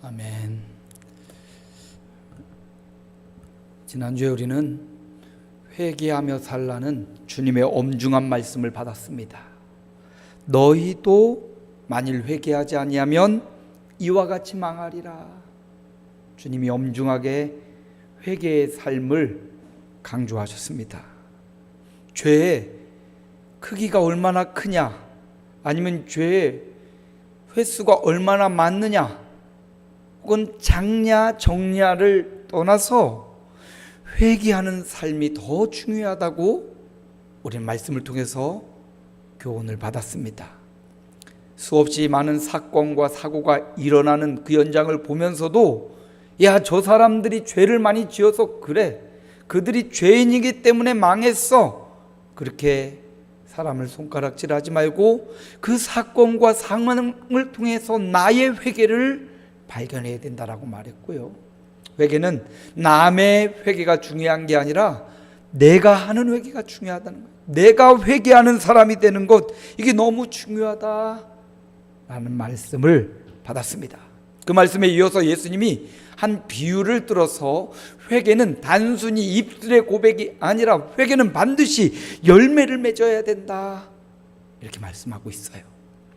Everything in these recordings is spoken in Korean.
아멘. 지난주에 우리는 회개하며 살라는 주님의 엄중한 말씀을 받았습니다. 너희도 만일 회개하지 아니하면 이와 같이 망하리라. 주님이 엄중하게 회개의 삶을 강조하셨습니다. 죄의 크기가 얼마나 크냐, 아니면 죄의 횟수가 얼마나 많느냐, 혹은 작냐 적냐를 떠나서 회개하는 삶이 더 중요하다고 우리는 말씀을 통해서 교훈을 받았습니다. 수없이 많은 사건과 사고가 일어나는 그 현장을 보면서도 야, 저 사람들이 죄를 많이 지어서 그래, 그들이 죄인이기 때문에 망했어, 그렇게 사람을 손가락질하지 말고 그 사건과 상황을 통해서 나의 회개를 발견해야 된다라고 말했고요. 회개는 남의 회개가 중요한 게 아니라 내가 하는 회개가 중요하다는 거예요. 내가 회개하는 사람이 되는 것, 이게 너무 중요하다라는 말씀을 받았습니다. 그 말씀에 이어서 예수님이 한 비유를 들어서 회개는 단순히 입술의 고백이 아니라 회개는 반드시 열매를 맺어야 된다, 이렇게 말씀하고 있어요.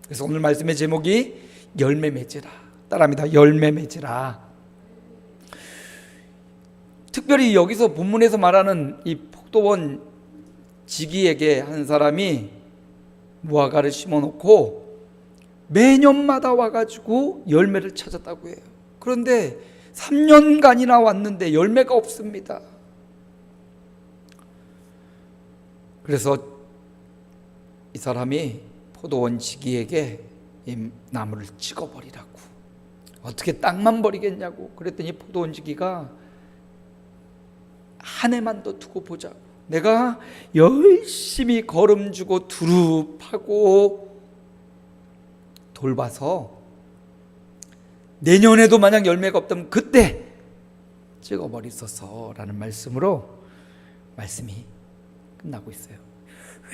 그래서 오늘 말씀의 제목이 열매 맺으라. 따라합니다. 열매 맺으라. 특별히 여기서 본문에서 말하는 이 포도원 지기에게 한 사람이 무화과를 심어놓고 매년마다 와가지고 열매를 찾았다고 해요. 그런데 3년간이나 왔는데 열매가 없습니다. 그래서 이 사람이 포도원 지기에게 이 나무를 찍어버리라고, 어떻게 땅만 버리겠냐고 그랬더니 포도원 지기가 한 해만 더 두고 보자고, 내가 열심히 거름주고 두루 파고 돌봐서 내년에도 만약 열매가 없다면 그때 찍어버리소서라는 말씀으로 말씀이 끝나고 있어요.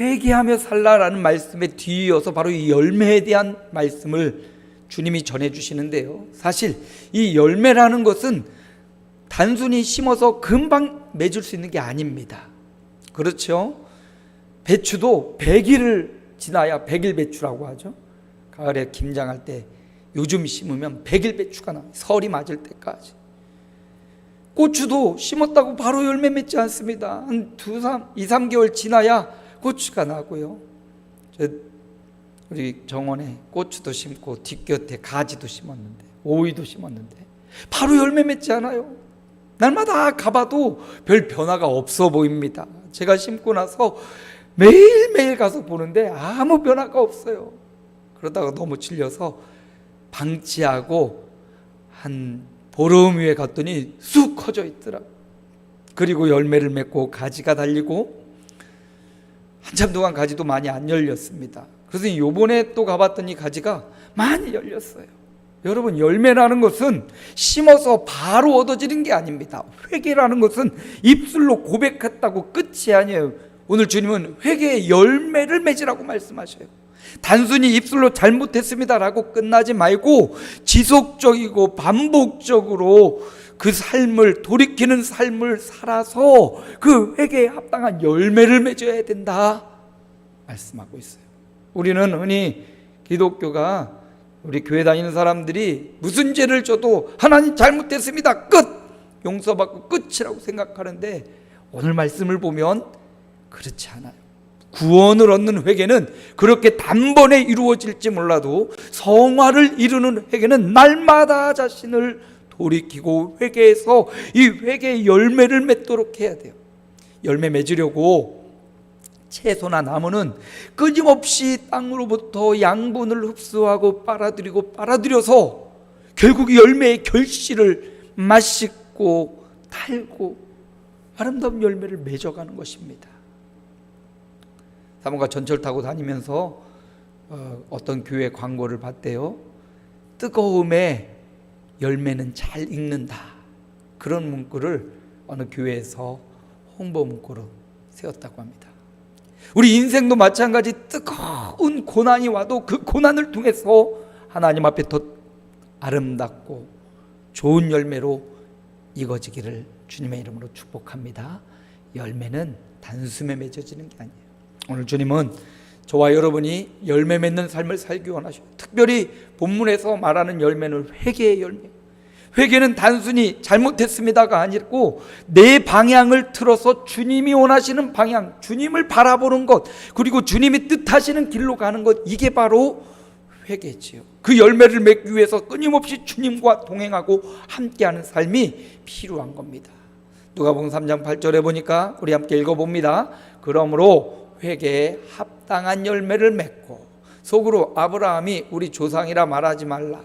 회개하며 살라라는 말씀에 뒤이어서 바로 이 열매에 대한 말씀을 주님이 전해주시는데요, 사실 이 열매라는 것은 단순히 심어서 금방 맺을 수 있는 게 아닙니다. 그렇죠? 배추도 100일을 지나야 100일 배추라고 하죠. 가을에 김장할 때 요즘 심으면 100일 배추가 나와요. 설이 맞을 때까지. 고추도 심었다고 바로 열매 맺지 않습니다. 한 2, 3개월 지나야 고추가 나고요. 우리 정원에 고추도 심고 뒷곁에 가지도 심었는데, 오이도 심었는데 바로 열매 맺지 않아요. 날마다 가봐도 별 변화가 없어 보입니다. 제가 심고 나서 매일매일 가서 보는데 아무 변화가 없어요. 그러다가 너무 질려서 방치하고 한 보름 후에 갔더니 쑥 커져 있더라. 그리고 열매를 맺고 가지가 달리고 한참 동안 가지도 많이 안 열렸습니다. 그래서 요번에 또 가봤더니 가지가 많이 열렸어요. 여러분, 열매라는 것은 심어서 바로 얻어지는 게 아닙니다. 회개라는 것은 입술로 고백했다고 끝이 아니에요. 오늘 주님은 회개의 열매를 맺으라고 말씀하셔요. 단순히 입술로 잘못했습니다라고 끝나지 말고 지속적이고 반복적으로 그 삶을, 돌이키는 삶을 살아서 그 회개에 합당한 열매를 맺어야 된다 말씀하고 있어요. 우리는 흔히 기독교가, 우리 교회 다니는 사람들이 무슨 죄를 져도 하나님 잘못했습니다, 끝! 용서받고 끝이라고 생각하는데 오늘 말씀을 보면 그렇지 않아요. 구원을 얻는 회개는 그렇게 단번에 이루어질지 몰라도 성화를 이루는 회개는 날마다 자신을 돌이키고 회개해서 이 회개의 열매를 맺도록 해야 돼요. 열매 맺으려고 채소나 나무는 끊임없이 땅으로부터 양분을 흡수하고 빨아들여서 결국 열매의 결실을 맛있고 달고 아름다운 열매를 맺어가는 것입니다. 사모가 전철 타고 다니면서 어떤 교회 광고를 봤대요. 뜨거움에 열매는 잘 익는다, 그런 문구를 어느 교회에서 홍보 문구로 세웠다고 합니다. 우리 인생도 마찬가지, 뜨거운 고난이 와도 그 고난을 통해서 하나님 앞에 더 아름답고 좋은 열매로 익어지기를 주님의 이름으로 축복합니다. 열매는 단숨에 맺어지는 게 아니에요. 오늘 주님은 저와 여러분이 열매 맺는 삶을 살기 원하셔요. 특별히 본문에서 말하는 열매는 회개의 열매. 회개는 단순히 잘못했습니다가 아니고 내 방향을 틀어서 주님이 원하시는 방향, 주님을 바라보는 것, 그리고 주님이 뜻하시는 길로 가는 것, 이게 바로 회개지요. 그 열매를 맺기 위해서 끊임없이 주님과 동행하고 함께하는 삶이 필요한 겁니다. 누가복음 3장 8절에 보니까 우리 함께 읽어봅니다. 그러므로 회개에 합당한 열매를 맺고 속으로 아브라함이 우리 조상이라 말하지 말라.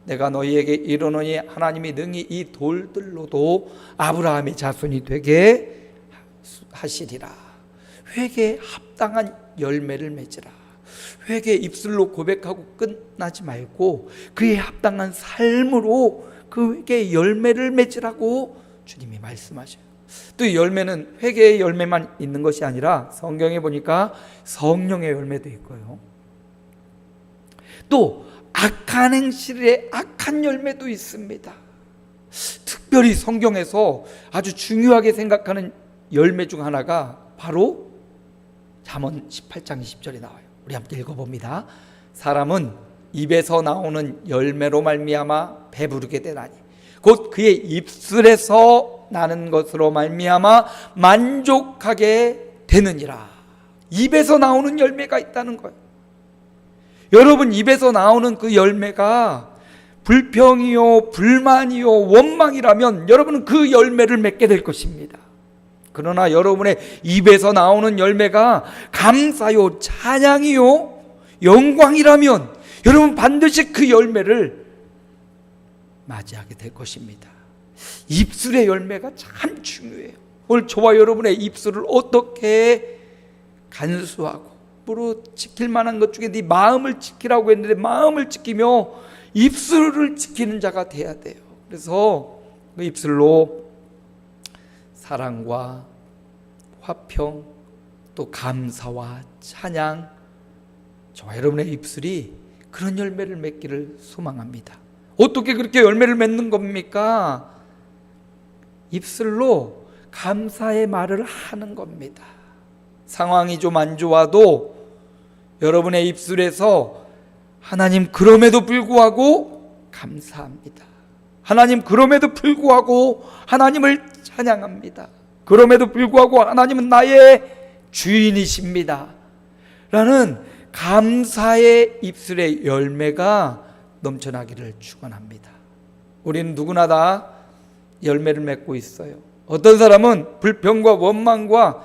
내가 너희에게 이르노니 하나님이 능히 이 돌들로도 아브라함의 자손이 되게 하시리라. 회개에 합당한 열매를 맺으라. 회개 입술로 고백하고 끝나지 말고 그에 합당한 삶으로 그 회개의 열매를 맺으라고 주님이 말씀하셔요. 또 이 열매는 회개의 열매만 있는 것이 아니라 성경에 보니까 성령의 열매도 있고요. 또 악한 행실의 악한 열매도 있습니다. 특별히 성경에서 아주 중요하게 생각하는 열매 중 하나가 바로 잠언 18장 20절에 나와요. 우리 함께 읽어봅니다. 사람은 입에서 나오는 열매로 말미암아 배부르게 되나니 곧 그의 입술에서 나는 것으로 말미암아 만족하게 되느니라. 입에서 나오는 열매가 있다는 거예요. 여러분 입에서 나오는 그 열매가 불평이요 불만이요 원망이라면 여러분은 그 열매를 맺게 될 것입니다. 그러나 여러분의 입에서 나오는 열매가 감사요 찬양이요 영광이라면 여러분 반드시 그 열매를 맞이하게 될 것입니다. 입술의 열매가 참 중요해요. 오늘 저와 여러분의 입술을 어떻게 간수하고 앞으로 지킬 만한 것 중에 네 마음을 지키라고 했는데 마음을 지키며 입술을 지키는 자가 돼야 돼요. 그래서 그 입술로 사랑과 화평 또 감사와 찬양, 저와 여러분의 입술이 그런 열매를 맺기를 소망합니다. 어떻게 그렇게 열매를 맺는 겁니까? 입술로 감사의 말을 하는 겁니다. 상황이 좀 안 좋아도 여러분의 입술에서 하나님 그럼에도 불구하고 감사합니다. 하나님 그럼에도 불구하고 하나님을 찬양합니다. 그럼에도 불구하고 하나님은 나의 주인이십니다. 라는 감사의 입술의 열매가 넘쳐나기를 축원합니다. 우리는 누구나 다 열매를 맺고 있어요. 어떤 사람은 불평과 원망과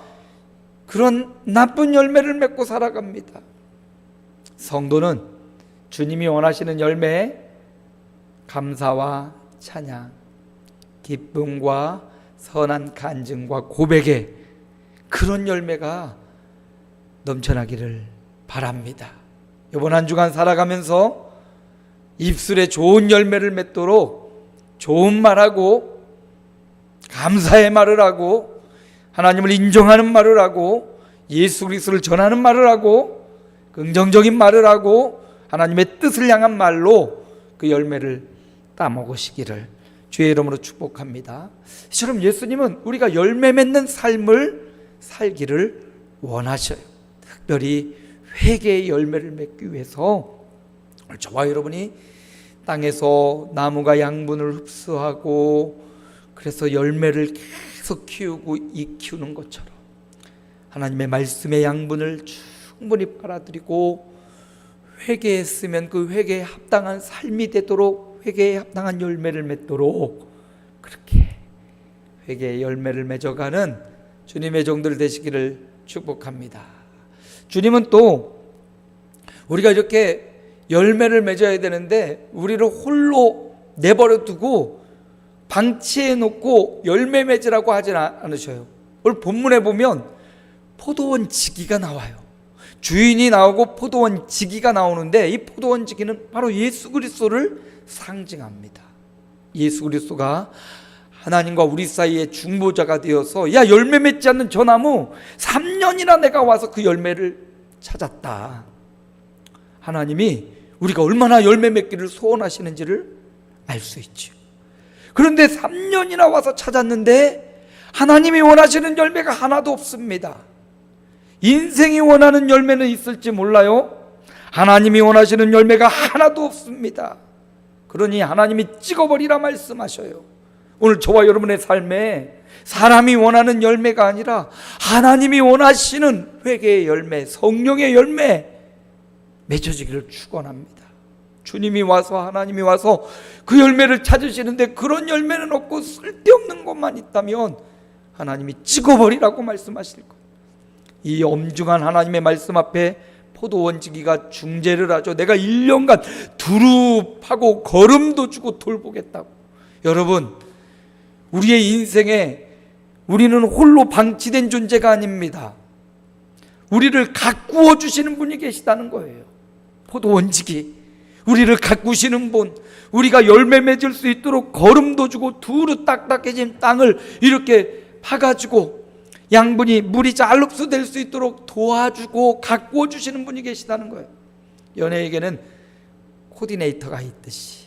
그런 나쁜 열매를 맺고 살아갑니다. 성도는 주님이 원하시는 열매, 감사와 찬양, 기쁨과 선한 간증과 고백의 그런 열매가 넘쳐나기를 바랍니다. 이번 한 주간 살아가면서 입술에 좋은 열매를 맺도록 좋은 말하고 감사의 말을 하고 하나님을 인정하는 말을 하고 예수 그리스도를 전하는 말을 하고 긍정적인 말을 하고 하나님의 뜻을 향한 말로 그 열매를 따먹으시기를 주의 이름으로 축복합니다. 이처럼 예수님은 우리가 열매 맺는 삶을 살기를 원하셔요. 특별히 회개의 열매를 맺기 위해서 저와 여러분이 땅에서 나무가 양분을 흡수하고 그래서 열매를 계속 키우고 익히는 것처럼 하나님의 말씀의 양분을 충분히 빨아들이고 회개했으면 그 회개에 합당한 삶이 되도록 회개에 합당한 열매를 맺도록 그렇게 회개의 열매를 맺어가는 주님의 종들 되시기를 축복합니다. 주님은 또 우리가 이렇게 열매를 맺어야 되는데 우리를 홀로 내버려 두고 방치해 놓고 열매 맺으라고 하진 않으셔요. 오늘 본문에 보면 포도원 지기가 나와요. 주인이 나오고 포도원 지기가 나오는데 이 포도원 지기는 바로 예수 그리스도를 상징합니다. 예수 그리스도가 하나님과 우리 사이의 중보자가 되어서 야 열매 맺지 않는 저 나무 3년이나 내가 와서 그 열매를 찾았다. 하나님이 우리가 얼마나 열매 맺기를 소원하시는지를 알 수 있죠. 그런데 3년이나 와서 찾았는데 하나님이 원하시는 열매가 하나도 없습니다. 인생이 원하는 열매는 있을지 몰라요. 하나님이 원하시는 열매가 하나도 없습니다. 그러니 하나님이 찍어버리라 말씀하셔요. 오늘 저와 여러분의 삶에 사람이 원하는 열매가 아니라 하나님이 원하시는 회개의 열매, 성령의 열매 맺어지기를 축원합니다. 주님이 와서, 하나님이 와서 그 열매를 찾으시는데 그런 열매는 없고 쓸데없는 것만 있다면 하나님이 찍어버리라고 말씀하실 거예요. 이 엄중한 하나님의 말씀 앞에 포도 원지기가 중재를 하죠. 내가 1년간 두릅하고 거름도 주고 돌보겠다고. 여러분, 우리의 인생에 우리는 홀로 방치된 존재가 아닙니다. 우리를 가꾸어 주시는 분이 계시다는 거예요. 포도 원지기, 우리를 가꾸시는 분, 우리가 열매 맺을 수 있도록 거름도 주고 두루 딱딱해진 땅을 이렇게 파가지고 양분이 물이 잘 흡수될 수 있도록 도와주고 가꾸어 주시는 분이 계시다는 거예요. 연예에게는 코디네이터가 있듯이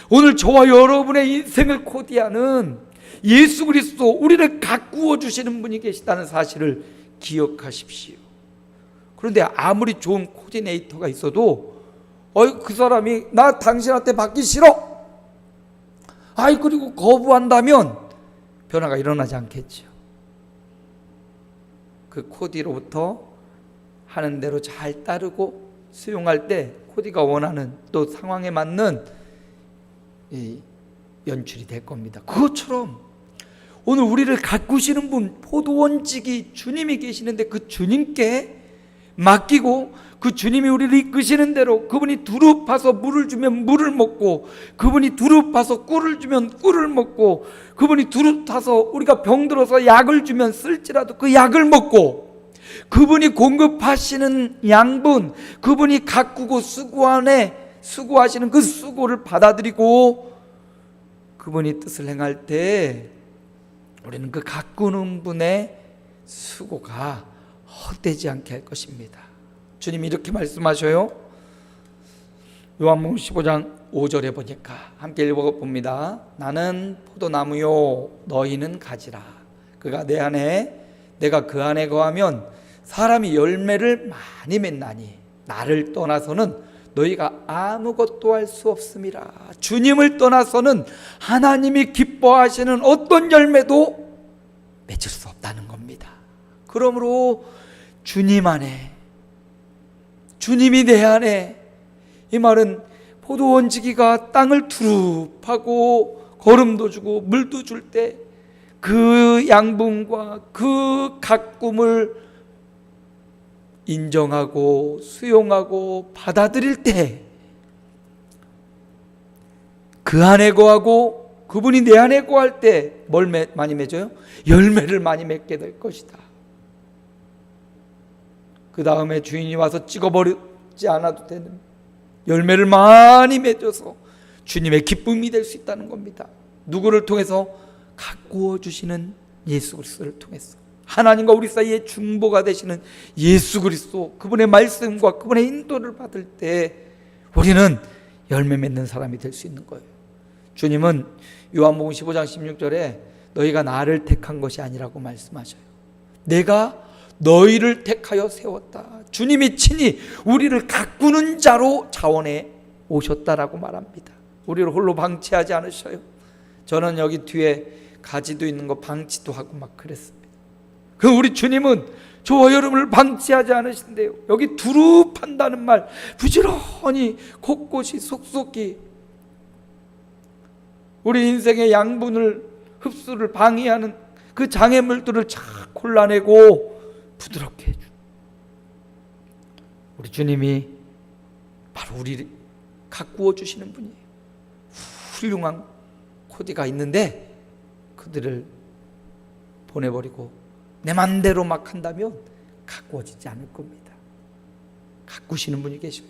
오늘 저와 여러분의 인생을 코디하는 예수 그리스도, 우리를 가꾸어 주시는 분이 계시다는 사실을 기억하십시오. 그런데 아무리 좋은 코디네이터가 있어도 그 사람이 나 당신한테 받기 싫어, 그리고 거부한다면 변화가 일어나지 않겠죠. 그 코디로부터 하는 대로 잘 따르고 수용할 때 코디가 원하는 또 상황에 맞는 연출이 될 겁니다. 그것처럼 오늘 우리를 가꾸시는 분, 포도원지기 주님이 계시는데 그 주님께 맡기고 그 주님이 우리를 이끄시는 대로, 그분이 두릅 파서 물을 주면 물을 먹고, 그분이 두릅 파서 꿀을 주면 꿀을 먹고, 그분이 두릅 타서 우리가 병들어서 약을 주면 쓸지라도 그 약을 먹고, 그분이 공급하시는 양분, 그분이 가꾸고 수고하시는 그 수고를 받아들이고 그분이 뜻을 행할 때 우리는 그 가꾸는 분의 수고가 헛되지 않게 할 것입니다. 주님이 이렇게 말씀하셔요. 요한복음 15장 5절에 보니까 함께 읽어봅니다. 나는 포도나무요 너희는 가지라. 그가 내 안에 내가 그 안에 거하면 사람이 열매를 많이 맺나니 나를 떠나서는 너희가 아무것도 할 수 없음이라. 주님을 떠나서는 하나님이 기뻐하시는 어떤 열매도 맺을 수 없다는 겁니다. 그러므로 주님 안에, 주님이 내 안에, 이 말은 포도원지기가 땅을 두릅하고 거름도 주고 물도 줄 때 그 양분과 그 가꿈을 인정하고 수용하고 받아들일 때 그 안에 거하고 그분이 내 안에 거할 때 뭘 많이 맺어요? 열매를 많이 맺게 될 것이다. 그 다음에 주인이 와서 찍어버리지 않아도 되는 열매를 많이 맺어서 주님의 기쁨이 될 수 있다는 겁니다. 누구를 통해서? 가꾸어 주시는 예수 그리스도를 통해서 하나님과 우리 사이에 중보가 되시는 예수 그리스도, 그분의 말씀과 그분의 인도를 받을 때 우리는 열매 맺는 사람이 될 수 있는 거예요. 주님은 요한복음 15장 16절에 너희가 나를 택한 것이 아니라고 말씀하셔요. 내가 너희를 택하여 세웠다. 주님이 친히 우리를 가꾸는 자로 자원해 오셨다라고 말합니다. 우리를 홀로 방치하지 않으셔요. 저는 여기 뒤에 가지도 있는 거 방치도 하고 막 그랬습니다. 그 우리 주님은 저와 여러분을 방치하지 않으신대요. 여기 두릅한다는 말 부지런히 곳곳이 속속히 우리 인생의 양분을 흡수를 방해하는 그 장애물들을 잘 골라내고 부드럽게 해줘. 우리 주님이 바로 우리를 가꾸어 주시는 분이에요. 훌륭한 코디가 있는데 그들을 보내버리고 내 맘대로 막 한다면 가꾸어지지 않을 겁니다. 가꾸시는 분이 계셔요.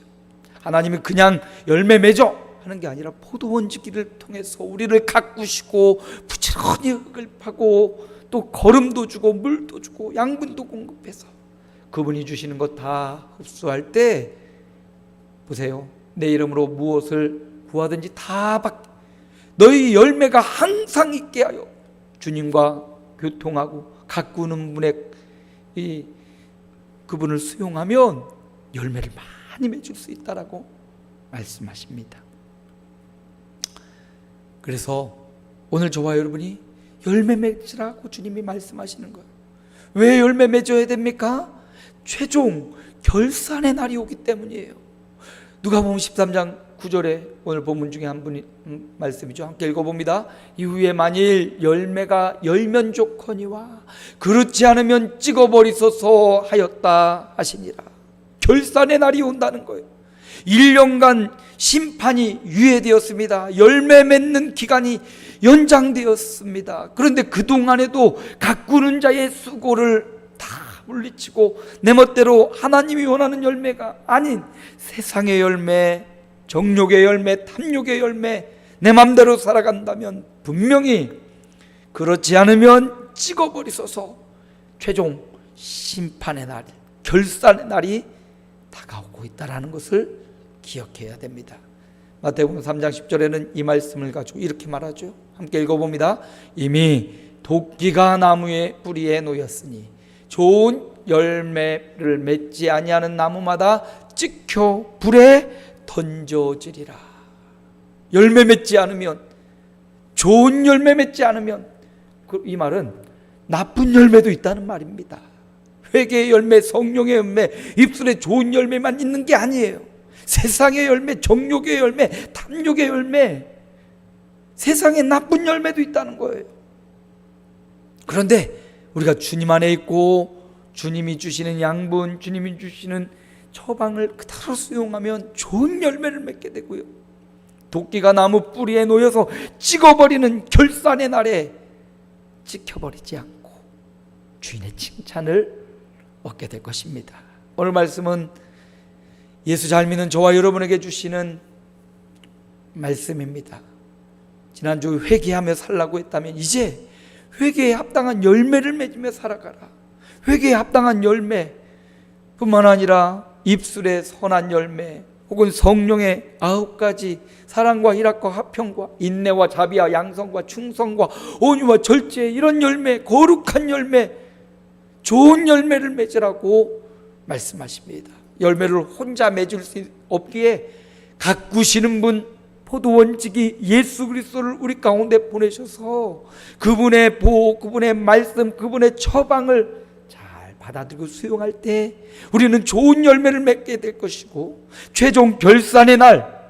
하나님이 그냥 열매 맺어 하는 게 아니라 포도원지기를 통해서 우리를 가꾸시고 부지런히 흙을 파고 또 거름도 주고 물도 주고 양분도 공급해서 그분이 주시는 것 다 흡수할 때 보세요. 내 이름으로 무엇을 구하든지 다 받게, 너희 열매가 항상 있게 하여 주님과 교통하고 가꾸는 분의 그분을 수용하면 열매를 많이 맺을 수 있다라고 말씀하십니다. 그래서 오늘 저와 여러분이 열매 맺으라고 주님이 말씀하시는 거예요. 왜 열매 맺어야 됩니까? 최종 결산의 날이 오기 때문이에요. 누가복음 13장 9절에 오늘 본문 중에 한 분이 말씀이죠. 함께 읽어봅니다. 이후에 만일 열매가 열면 좋거니와 그렇지 않으면 찍어버리소서 하였다 하시니라. 결산의 날이 온다는 거예요. 1년간 심판이 유예되었습니다. 열매 맺는 기간이 연장되었습니다. 그런데 그동안에도 가꾸는 자의 수고를 다 물리치고 내 멋대로 하나님이 원하는 열매가 아닌 세상의 열매, 정욕의 열매, 탐욕의 열매, 내 맘대로 살아간다면 분명히 그렇지 않으면 찍어버리소서 최종 심판의 날, 결산의 날이 다가오고 있다는 것을 기억해야 됩니다. 마태복음 3장 10절에는 이 말씀을 가지고 이렇게 말하죠. 함께 읽어봅니다. 이미 도끼가 나무의 뿌리에 놓였으니 좋은 열매를 맺지 아니하는 나무마다 찍혀 불에 던져지리라. 열매 맺지 않으면, 좋은 열매 맺지 않으면, 이 말은 나쁜 열매도 있다는 말입니다. 회개의 열매, 성령의 열매, 입술에 좋은 열매만 있는 게 아니에요. 세상의 열매, 정욕의 열매, 탐욕의 열매, 세상에 나쁜 열매도 있다는 거예요. 그런데 우리가 주님 안에 있고 주님이 주시는 양분, 주님이 주시는 처방을 그대로 수용하면 좋은 열매를 맺게 되고요. 도끼가 나무 뿌리에 놓여서 찍어버리는 결산의 날에 찍혀버리지 않고 주인의 칭찬을 얻게 될 것입니다. 오늘 말씀은 예수 잘 믿는 저와 여러분에게 주시는 말씀입니다. 지난주 회개하며 살라고 했다면 이제 회개에 합당한 열매를 맺으며 살아가라. 회개에 합당한 열매 뿐만 아니라 입술의 선한 열매, 혹은 성령의 9가지 사랑과 희락과 화평과 인내와 자비와 양성과 충성과 온유와 절제, 이런 열매, 거룩한 열매, 좋은 열매를 맺으라고 말씀하십니다. 열매를 혼자 맺을 수 없기에 가꾸시는 분, 포도원지기 예수 그리스도를 우리 가운데 보내셔서 그분의 보호, 그분의 말씀, 그분의 처방을 잘 받아들이고 수용할 때 우리는 좋은 열매를 맺게 될 것이고, 최종 결산의 날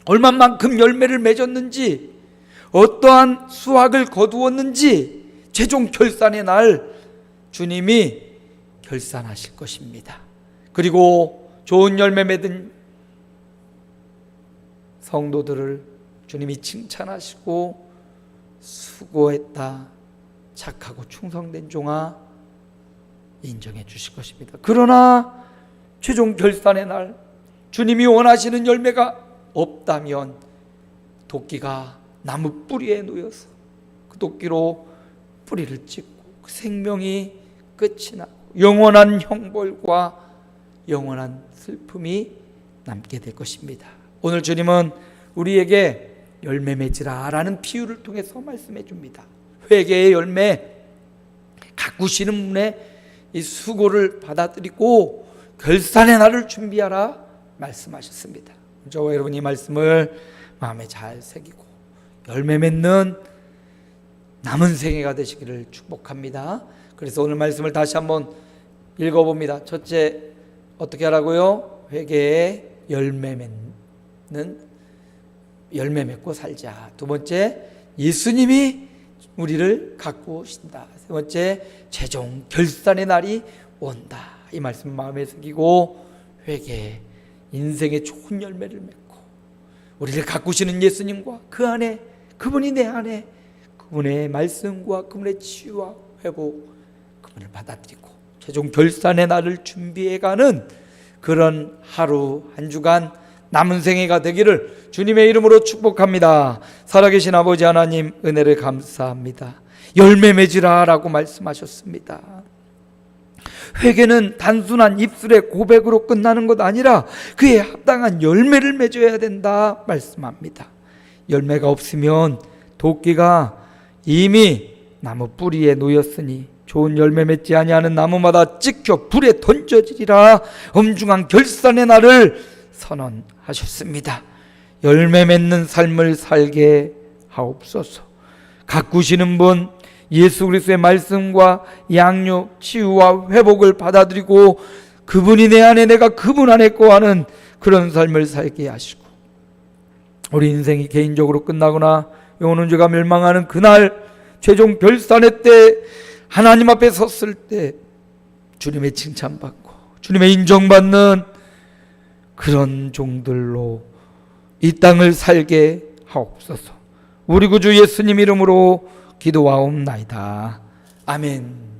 얼마만큼 열매를 맺었는지, 어떠한 수확을 거두었는지 최종 결산의 날 주님이 결산하실 것입니다. 그리고 좋은 열매 맺은 성도들을 주님이 칭찬하시고 수고했다, 착하고 충성된 종아 인정해 주실 것입니다. 그러나 최종 결산의 날 주님이 원하시는 열매가 없다면 도끼가 나무 뿌리에 놓여서 그 도끼로 뿌리를 찢고 그 생명이 끝이 나고 영원한 형벌과 영원한 슬픔이 남게 될 것입니다. 오늘 주님은 우리에게 열매 맺으라 라는 비유를 통해서 말씀해 줍니다. 회개의 열매, 가꾸시는 분의 이 수고를 받아들이고 결산의 날을 준비하라 말씀하셨습니다. 저와 여러분이 이 말씀을 마음에 잘 새기고 열매 맺는 남은 생애가 되시기를 축복합니다. 그래서 오늘 말씀을 다시 한번 읽어봅니다. 첫째, 어떻게 하라고요? 회개에 열매 맺고 살자. 두 번째, 예수님이 우리를 가꾸신다. 세 번째, 최종 결산의 날이 온다. 이 말씀 마음에 새기고 회개, 인생의 좋은 열매를 맺고 우리를 가꾸시는 예수님과 그 안에, 그분이 내 안에, 그분의 말씀과 그분의 치유와 회복, 그분을 받아들이고 최종 결산의 날을 준비해가는 그런 하루 한 주간 남은 생애가 되기를 주님의 이름으로 축복합니다. 살아계신 아버지 하나님, 은혜를 감사합니다. 열매 맺으라 라고 말씀하셨습니다. 회개는 단순한 입술의 고백으로 끝나는 것 아니라 그에 합당한 열매를 맺어야 된다 말씀합니다. 열매가 없으면 도끼가 이미 나무 뿌리에 놓였으니 좋은 열매 맺지 아니하는 나무마다 찍혀 불에 던져지리라. 엄중한 결산의 날을 선언하셨습니다. 열매 맺는 삶을 살게 하옵소서. 가꾸시는 분, 예수 그리스도의 말씀과 양육, 치유와 회복을 받아들이고 그분이 내 안에 내가 그분 안에 거하는 그런 삶을 살게 하시고, 우리 인생이 개인적으로 끝나거나 영혼은 죄가 멸망하는 그날 최종 결산의 때 하나님 앞에 섰을 때 주님의 칭찬받고 주님의 인정받는 그런 종들로 이 땅을 살게 하옵소서. 우리 구주 예수님 이름으로 기도하옵나이다. 아멘.